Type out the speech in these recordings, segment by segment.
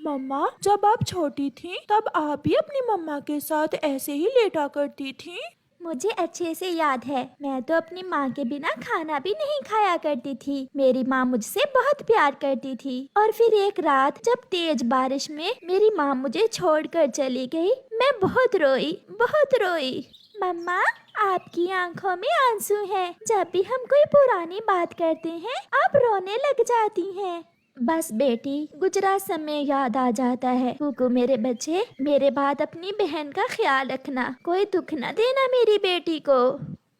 मम्मा, जब आप छोटी थीं तब आप भी अपनी मम्मा के साथ ऐसे ही लेटा करती थीं? मुझे अच्छे से याद है, मैं तो अपनी माँ के बिना खाना भी नहीं खाया करती थी। मेरी माँ मुझसे बहुत प्यार करती थी। और फिर एक रात जब तेज बारिश में मेरी माँ मुझे छोड़कर चली गई, मैं बहुत रोई, बहुत रोई। मम्मा, आपकी आंखों में आंसू हैं। जब भी हम कोई पुरानी बात करते हैं, आप रोने लग जाती हैं। बस बेटी, गुजरा समय याद आ जाता है। कुकू मेरे बच्चे, मेरे बाद अपनी बहन का ख्याल रखना, कोई दुख न देना मेरी बेटी को।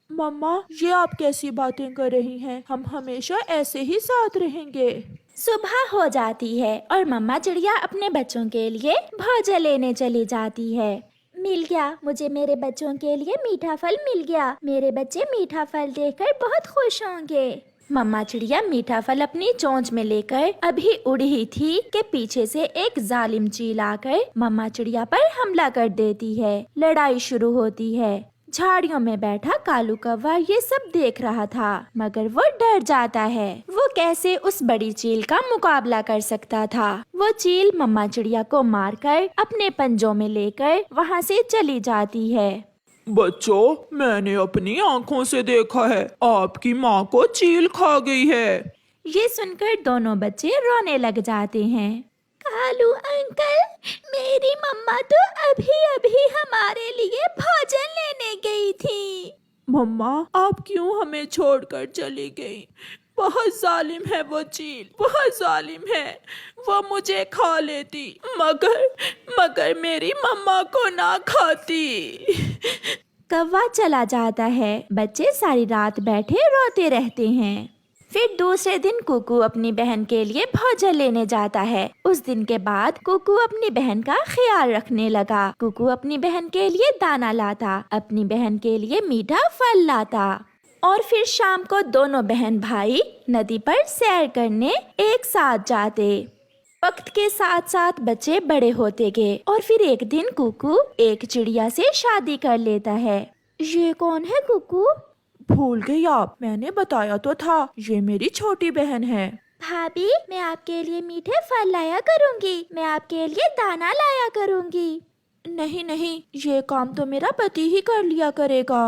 मम्मा, ये आप कैसी बातें कर रही हैं? हम हमेशा ऐसे ही साथ रहेंगे। सुबह हो जाती है और मम्मा चिड़िया अपने बच्चों के लिए भोजन लेने चली जाती है। मिल गया मुझे, मेरे बच्चों के लिए मीठा फल मिल गया। मेरे बच्चे मीठा फल देखकर बहुत खुश होंगे। मम्मा चिड़िया मीठा फल अपनी चोंच में लेकर अभी उड़ ही थी कि पीछे से एक जालिम चील आकर मम्मा चिड़िया पर हमला कर देती है। लड़ाई शुरू होती है। झाड़ियों में बैठा कालू कौवा ये सब देख रहा था, मगर वो डर जाता है। वो कैसे उस बड़ी चील का मुकाबला कर सकता था। वो चील मम्मा चिड़िया को मारकर अपने पंजों में लेकर वहाँ से चली जाती है। बच्चों, मैंने अपनी आंखों से देखा है, आपकी माँ को चील खा गई है। ये सुनकर दोनों बच्चे रोने लग जाते हैं। कालू अंकल, मेरी मम्मा तो अभी अभी हमारे लिए भोजन लेने गई थी। मम्मा, आप क्यों हमें छोड़कर चली गई? बहुत जालिम है वो चील, बहुत जालिम है। वो मुझे खा लेती, मगर मेरी मम्मा को ना खाती। कौवा चला जाता है। बच्चे सारी रात बैठे रोते रहते हैं। फिर दूसरे दिन कुकू अपनी बहन के लिए भोजन लेने जाता है। उस दिन के बाद कुकू अपनी बहन का ख्याल रखने लगा। कुकू अपनी बहन के लिए दाना लाता, अपनी बहन के लिए मीठा फल लाता। और फिर शाम को दोनों बहन भाई नदी पर सैर करने एक साथ जाते। वक्त के साथ साथ बच्चे बड़े होते गए और फिर एक दिन कुकू एक चिड़िया से शादी कर लेता है। ये कौन है कुकू? भूल गई आप? मैंने बताया तो था, ये मेरी छोटी बहन है। भाभी, मैं आपके लिए मीठे फल लाया करूंगी, मैं आपके लिए दाना लाया करूंगी। नहीं नहीं, ये काम तो मेरा पति ही कर लिया करेगा।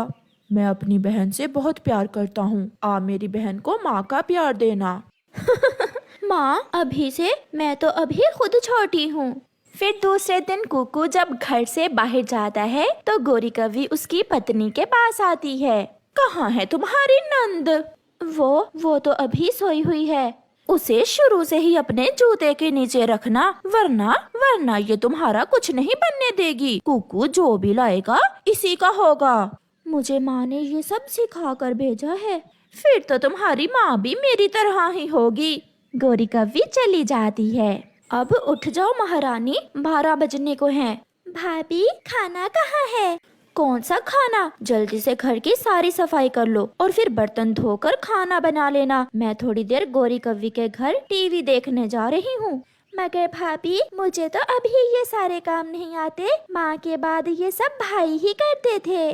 मैं अपनी बहन से बहुत प्यार करता हूँ। आप मेरी बहन को माँ का प्यार देना। माँ, अभी से? मैं तो अभी खुद छोटी हूँ। फिर दूसरे दिन कुकू जब घर से बाहर जाता है तो गोरी कौवी उसकी पत्नी के पास आती है। कहाँ है तुम्हारी नंद? वो तो अभी सोई हुई है। उसे शुरू से ही अपने जूते के नीचे रखना, वरना ये तुम्हारा कुछ नहीं बनने देगी। कुकू जो भी लाएगा इसी का होगा। मुझे माँ ने ये सब सिखा कर भेजा है। फिर तो तुम्हारी माँ भी मेरी तरह ही होगी। गोरी कौवी चली जाती है। अब उठ जाओ महारानी, 12 बजने को हैं। भाभी, खाना कहाँ है? कौन सा खाना? जल्दी से घर की सारी सफाई कर लो और फिर बर्तन धोकर खाना बना लेना। मैं थोड़ी देर गोरी कौवी के घर टीवी देखने जा रही हूँ। मगर भाभी, मुझे तो अभी ये सारे काम नहीं आते। माँ के बाद ये सब भाई ही करते थे।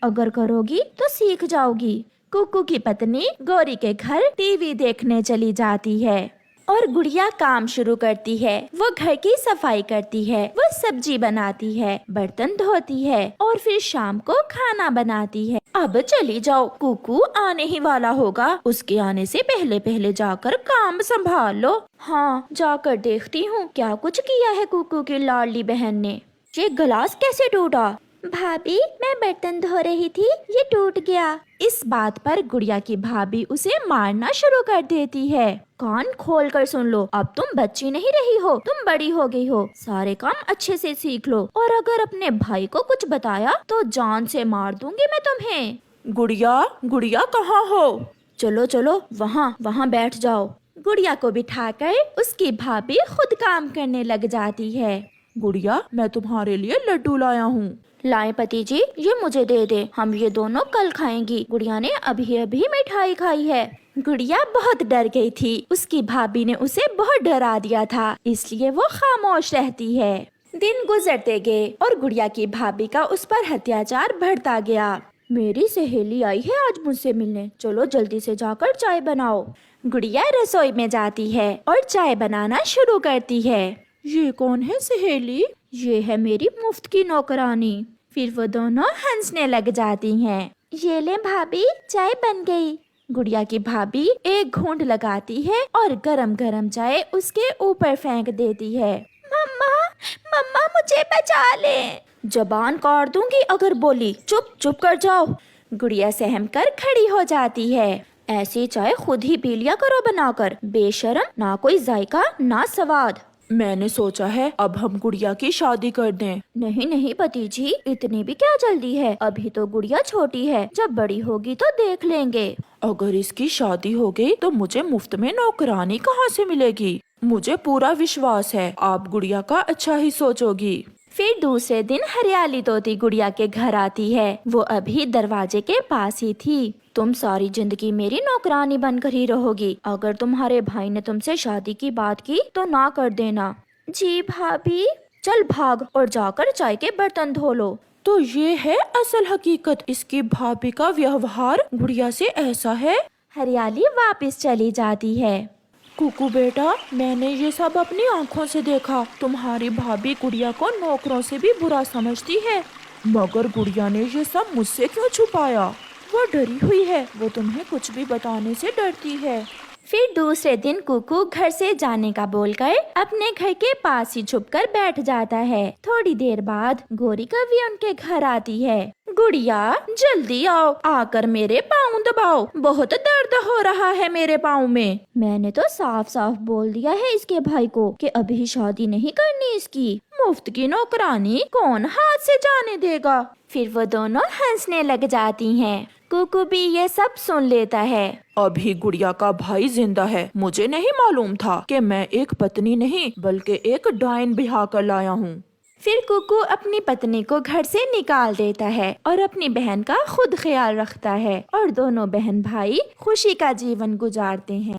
अगर करोगी तो सीख जाओगी। कुकू की पत्नी गोरी के घर टीवी देखने चली जाती है और गुड़िया काम शुरू करती है। वो घर की सफाई करती है, वो सब्जी बनाती है, बर्तन धोती है और फिर शाम को खाना बनाती है। अब चली जाओ, कुकू आने ही वाला होगा। उसके आने से पहले पहले जाकर काम संभाल लो। हाँ, जाकर देखती हूँ क्या कुछ किया है कुकू की लाडली बहन ने। ये गिलास कैसे टूटा? भाभी, मैं बर्तन धो रही थी, ये टूट गया। इस बात पर गुड़िया की भाभी उसे मारना शुरू कर देती है। कान खोल कर सुन लो, अब तुम बच्ची नहीं रही हो, तुम बड़ी हो गई हो। सारे काम अच्छे से सीख लो और अगर अपने भाई को कुछ बताया तो जान से मार दूंगी मैं तुम्हें। गुड़िया कहाँ हो? चलो वहाँ बैठ जाओ। गुड़िया को बिठाकर उसकी भाभी खुद काम करने लग जाती है। गुड़िया, मैं तुम्हारे लिए लड्डू लाया हूँ। लाए पति जी, ये मुझे दे दे, हम ये दोनों कल खाएंगी। गुड़िया ने अभी अभी मिठाई खाई है। गुड़िया बहुत डर गई थी, उसकी भाभी ने उसे बहुत डरा दिया था, इसलिए वो खामोश रहती है। दिन गुजरते गए और गुड़िया की भाभी का उस पर अत्याचार बढ़ता गया। मेरी सहेली आई है आज मुझसे मिलने, चलो जल्दी से जाकर चाय बनाओ। गुड़िया रसोई में जाती है और चाय बनाना शुरू करती है। یہ کون ہے سہیلی؟ یہ ہے میری مفت کی نوکرانی۔ پھر وہ دونوں ہنسنے لگ جاتی ہیں۔ یہ لیں بھابھی، چائے بن گئی۔ گڑیا کی بھابھی ایک گھونٹ لگاتی ہے اور گرم گرم چائے اس کے اوپر پھینک دیتی ہے۔ مما مما مجھے بچا لیں۔ زبان کاٹ دوں گی اگر بولی۔ چپ چپ کر جاؤ۔ گڑیا سہم کر کھڑی ہو جاتی ہے۔ ایسی چائے خود ہی پی لیا کرو بنا کر، بے شرم، نہ کوئی ذائقہ نہ سواد۔ میں نے سوچا ہے اب ہم گڑیا کی شادی کر دیں۔ نہیں نہیں پتی جی، اتنی بھی کیا جلدی ہے، ابھی تو گڑیا چھوٹی ہے، جب بڑی ہوگی تو دیکھ لیں گے۔ اگر اس کی شادی ہو گئی تو مجھے مفت میں نوکرانی کہاں سے ملے گی؟ مجھے پورا وشواس ہے آپ گڑیا کا اچھا ہی سوچو گی۔ پھر دوسرے دن ہریالی طوطی گڑیا کے گھر آتی ہے۔ وہ ابھی دروازے کے پاس ہی تھی۔ تم ساری زندگی میری نوکرانی بن کر ہی رہو گی، اگر تمہارے بھائی نے تم سے شادی کی بات کی تو نہ کر دینا۔ جی بھابھی۔ چل بھاگ اور جا کر چائے کے برتن دھو لو۔ تو یہ ہے اصل حقیقت، اس کی بھابھی کا ویوہار گڑیا سے ایسا ہے۔ ہریالی واپس چلی جاتی ہے۔ کوکو بیٹا، میں نے یہ سب اپنی آنکھوں سے دیکھا۔ تمہاری بھابھی گڑیا کو نوکروں سے بھی برا سمجھتی ہے، مگر گڑیا نے یہ سب مجھ سے کیوں چھپایا؟ وہ ڈری ہوئی ہے، وہ تمہیں کچھ بھی بتانے سے ڈرتی ہے۔ پھر دوسرے دن کوکو گھر سے جانے کا بول کر اپنے گھر کے پاس ہی چھپ کر بیٹھ جاتا ہے۔ تھوڑی دیر بعد گوری کبھی ان کے گھر آتی ہے۔ گڑیا جلدی آؤ، آ کر میرے پاؤں دباؤ، بہت درد ہو رہا ہے میرے پاؤں میں۔ میں نے تو صاف صاف بول دیا ہے اس کے بھائی کو کہ ابھی شادی نہیں کرنی اس کی۔ مفت کی نوکرانی کون ہاتھ سے جانے دے گا؟ پھر وہ دونوں ہنسنے لگ جاتی ہیں۔ کوکو بھی یہ سب سن لیتا ہے۔ ابھی گڑیا کا بھائی زندہ ہے، مجھے نہیں معلوم تھا کہ میں ایک پتنی نہیں بلکہ ایک ڈائن بہا کر لایا ہوں۔ پھر کوکو اپنی پتنی کو گھر سے نکال دیتا ہے اور اپنی بہن کا خود خیال رکھتا ہے، اور دونوں بہن بھائی خوشی کا جیون گزارتے ہیں۔